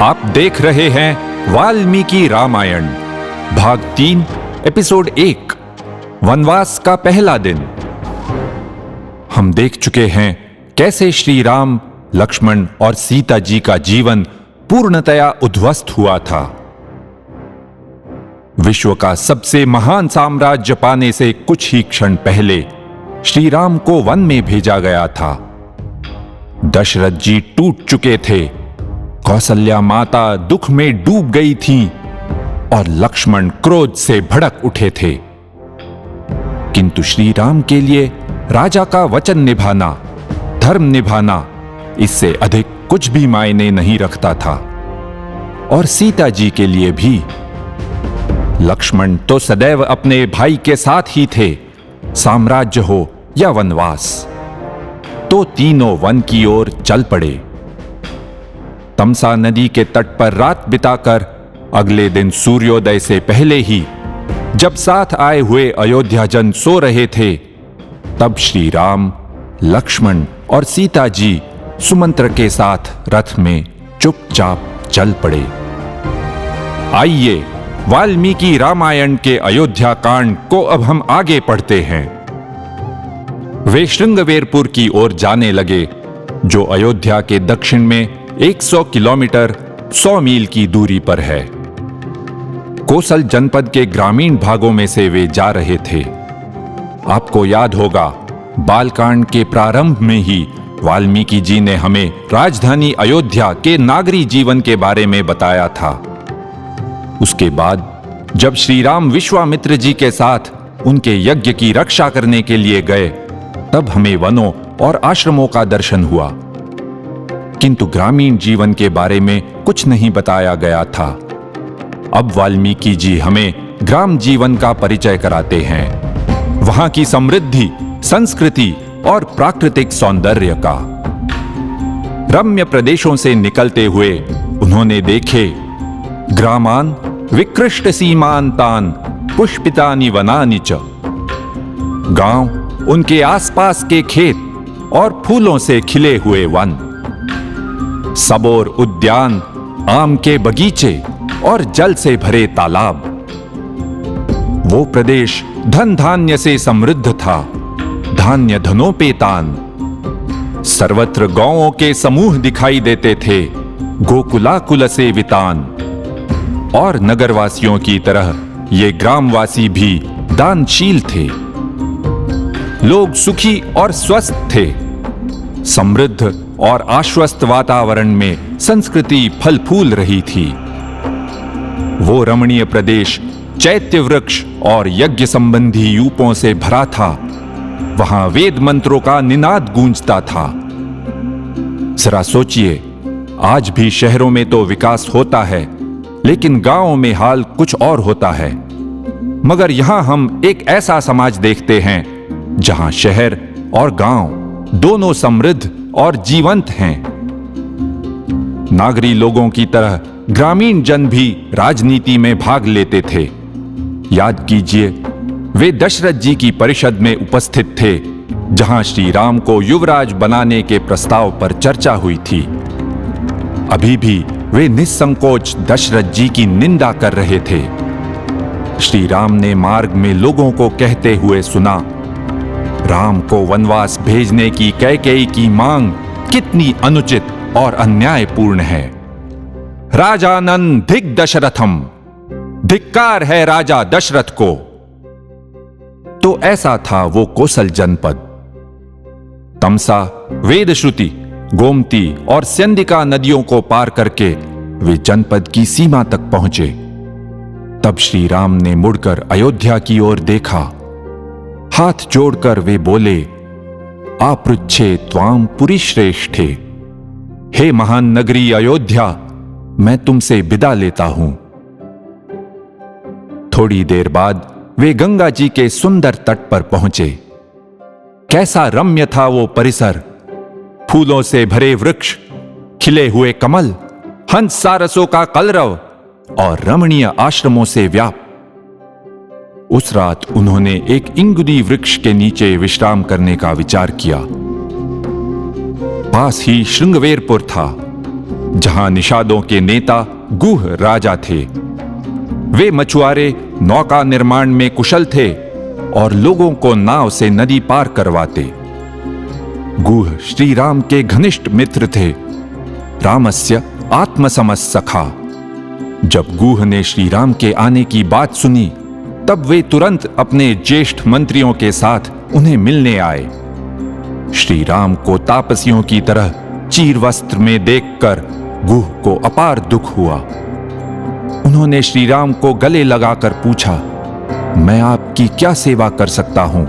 आप देख रहे हैं वाल्मीकि रामायण भाग 3 एपिसोड 1 वनवास का पहला दिन। हम देख चुके हैं कैसे श्री राम, लक्ष्मण और सीता जी का जीवन पूर्णतया उद्ध्वस्त हुआ था। विश्व का सबसे महान साम्राज्य पाने से कुछ ही क्षण पहले श्री राम को वन में भेजा गया था। दशरथ जी टूट चुके थे, कौसल्या माता दुख में डूब गई थी और लक्ष्मण क्रोध से भड़क उठे थे। किंतु श्री राम के लिए राजा का वचन निभाना, धर्म निभाना, इससे अधिक कुछ भी मायने नहीं रखता था। और सीता जी के लिए भी। लक्ष्मण तो सदैव अपने भाई के साथ ही थे, साम्राज्य हो या वनवास। तो तीनों वन की ओर चल पड़े। तमसा नदी के तट पर रात बिताकर अगले दिन सूर्योदय से पहले ही, जब साथ आए हुए अयोध्याजन सो रहे थे, तब श्री राम, लक्ष्मण और सीता जी सुमंत्र के साथ रथ में चुपचाप चल पड़े। आइए वाल्मीकि रामायण के अयोध्या कांड को अब हम आगे पढ़ते हैं। वे श्रृंगवेरपुर की ओर जाने लगे, जो अयोध्या के दक्षिण में 100 किलोमीटर 100 मील की दूरी पर है। कोसल जनपद के ग्रामीण भागों में से वे जा रहे थे। आपको याद होगा, बालकांड के प्रारंभ में ही वाल्मीकि जी ने हमें राजधानी अयोध्या के नागरी जीवन के बारे में बताया था। उसके बाद जब श्री राम विश्वामित्र जी के साथ उनके यज्ञ की रक्षा करने के लिए गए, तब हमें वनों और आश्रमों का दर्शन हुआ, किंतु ग्रामीण जीवन के बारे में कुछ नहीं बताया गया था। अब वाल्मीकि जी हमें ग्राम जीवन का परिचय कराते हैं, वहां की समृद्धि, संस्कृति और प्राकृतिक सौंदर्य का। रम्य प्रदेशों से निकलते हुए उन्होंने देखे ग्रामान विकृष्ट सीमांतान पुष्पितानि वनानि च। गांव, उनके आसपास के खेत और फूलों से खिले हुए वन, सबोर उद्यान, आम के बगीचे और जल से भरे तालाब। वो प्रदेश धन धान्य से समृद्ध था, धान्य धनोपेतान। सर्वत्र गौओं के समूह दिखाई देते थे, गोकुलाकुल से वितान। और नगरवासियों की तरह ये ग्रामवासी भी दानशील थे। लोग सुखी और स्वस्थ थे। समृद्ध और आश्वस्त वातावरण में संस्कृति फल फूल रही थी। वो रमणीय प्रदेश चैत्य वृक्ष और यज्ञ संबंधी यूपों से भरा था। वहां वेद मंत्रों का निनाद गूंजता था। जरा सोचिए, आज भी शहरों में तो विकास होता है, लेकिन गांवों में हाल कुछ और होता है। मगर यहां हम एक ऐसा समाज देखते हैं जहां शहर और गांव दोनों समृद्ध और जीवंत हैं। नागरी लोगों की तरह ग्रामीण जन भी राजनीति में भाग लेते थे। याद कीजिए, वे दशरथ जी की परिषद में उपस्थित थे, जहां श्री राम को युवराज बनाने के प्रस्ताव पर चर्चा हुई थी। अभी भी वे निस्संकोच दशरथ जी की निंदा कर रहे थे। श्री राम ने मार्ग में लोगों को कहते हुए सुना, राम को वनवास भेजने की कैकेयी की मांग कितनी अनुचित और अन्यायपूर्ण है। राजानन धिक दशरथम, धिक्कार है राजा दशरथ को। तो ऐसा था वो कोसल जनपद। तमसा, वेदश्रुति, गोमती और स्यंदिका नदियों को पार करके वे जनपद की सीमा तक पहुंचे। तब श्री राम ने मुड़कर अयोध्या की ओर देखा। हाथ जोड़कर वे बोले, आपृच्छे त्वाम पुरी श्रेष्ठे। हे महान नगरी अयोध्या, मैं तुमसे विदा लेता हूं। थोड़ी देर बाद वे गंगा जी के सुंदर तट पर पहुंचे। कैसा रम्य था वो परिसर! फूलों से भरे वृक्ष, खिले हुए कमल, हंस सारसों का कलरव और रमणीय आश्रमों से व्याप्त। उस रात उन्होंने एक इंगुदी वृक्ष के नीचे विश्राम करने का विचार किया। पास ही श्रृंगवेरपुर था। जहां निषादों के नेता गुह राजा थे। वे मछुआरे नौका निर्माण में कुशल थे और लोगों को नाव से नदी पार करवाते। गुह श्री राम के घनिष्ठ मित्र थे, रामस्य आत्मसमः सखा। जब गुह ने श्री राम के आने की बात सुनी, तब वे तुरंत अपने ज्येष्ठ मंत्रियों के साथ उन्हें मिलने आए। श्री राम को तापसियों की तरह चीर वस्त्र में देखकर गुह को अपार दुख हुआ। उन्होंने श्री राम को गले लगाकर पूछा, मैं आपकी क्या सेवा कर सकता हूं?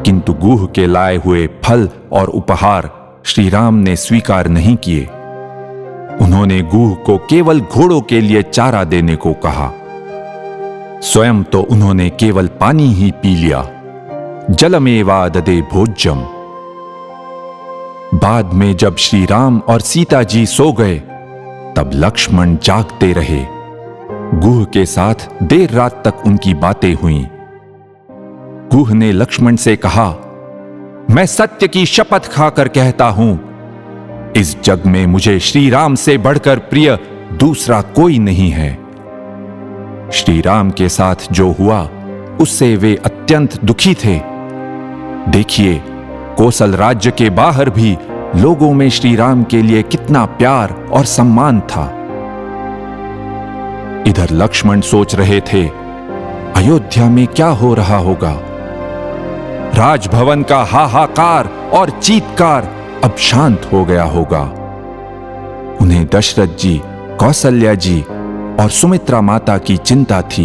किंतु गुह के लाए हुए फल और उपहार श्री राम ने स्वीकार नहीं किए। उन्होंने गुह को केवल घोड़ों के लिए चारा देने को कहा। स्वयं तो उन्होंने केवल पानी ही पी लिया। जलमेवा ददे भोज्यम। बाद में जब श्री राम और सीता जी सो गए, तब लक्ष्मण जागते रहे। गुह के साथ देर रात तक उनकी बातें हुईं। गुह ने लक्ष्मण से कहा, मैं सत्य की शपथ खाकर कहता हूं, इस जग में मुझे श्री राम से बढ़कर प्रिय दूसरा कोई नहीं है। श्री राम के साथ जो हुआ, उससे वे अत्यंत दुखी थे। देखिए, कोसल राज्य के बाहर भी लोगों में श्री राम के लिए कितना प्यार और सम्मान था। इधर लक्ष्मण सोच रहे थे, अयोध्या में क्या हो रहा होगा। राजभवन का हाहाकार और चीत्कार अब शांत हो गया होगा। उन्हें दशरथ जी, कौशल्या जी और सुमित्रा माता की चिंता थी।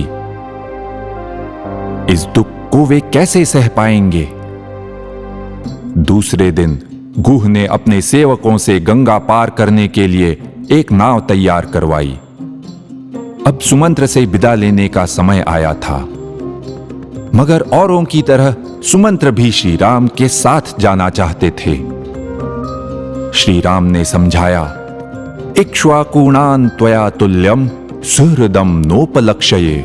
इस दुख को वे कैसे सह पाएंगे? दूसरे दिन गुह ने अपने सेवकों से गंगा पार करने के लिए एक नाव तैयार करवाई। अब सुमंत्र से विदा लेने का समय आया था, मगर औरों की तरह सुमंत्र भी श्री राम के साथ जाना चाहते थे। श्री राम ने समझाया, इक्ष्वाकुणान् त्वया तुल्यम सुहृदम नोपलक्ष्ये।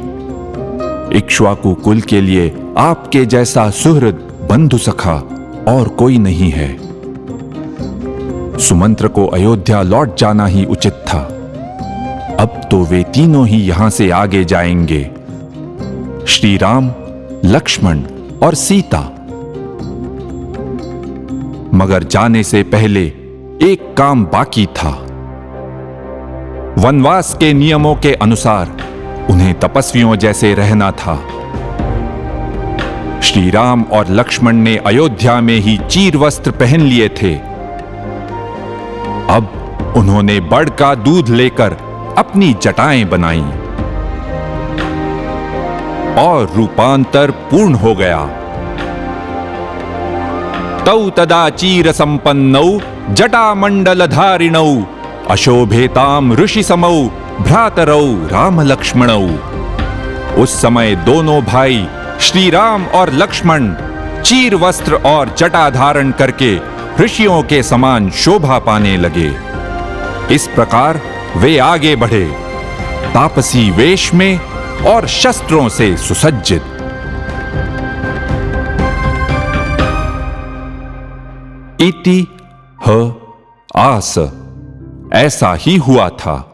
इक्ष्वाकु कुल के लिए आपके जैसा सुहृद बंधु सखा और कोई नहीं है। सुमंत्र को अयोध्या लौट जाना ही उचित था। अब तो वे तीनों ही यहां से आगे जाएंगे, श्री राम, लक्ष्मण और सीता। मगर जाने से पहले एक काम बाकी था। वनवास के नियमों के अनुसार उन्हें तपस्वियों जैसे रहना था। श्री राम और लक्ष्मण ने अयोध्या में ही चीर वस्त्र पहन लिए थे। अब उन्होंने बड़ का दूध लेकर अपनी जटाएं बनाई और रूपांतर पूर्ण हो गया। तौ तदा चीर संपन्नौ जटा मंडल धारिणौ अशोभेताम ऋषि समौ भ्रातरौ राम लक्ष्मणौ। उस समय दोनों भाई श्री राम और लक्ष्मण चीर वस्त्र और जटा धारण करके ऋषियों के समान शोभा पाने लगे। इस प्रकार वे आगे बढ़े, तापसी वेश में और शस्त्रों से सुसज्जित। इति ह आस। ऐसा ही हुआ था।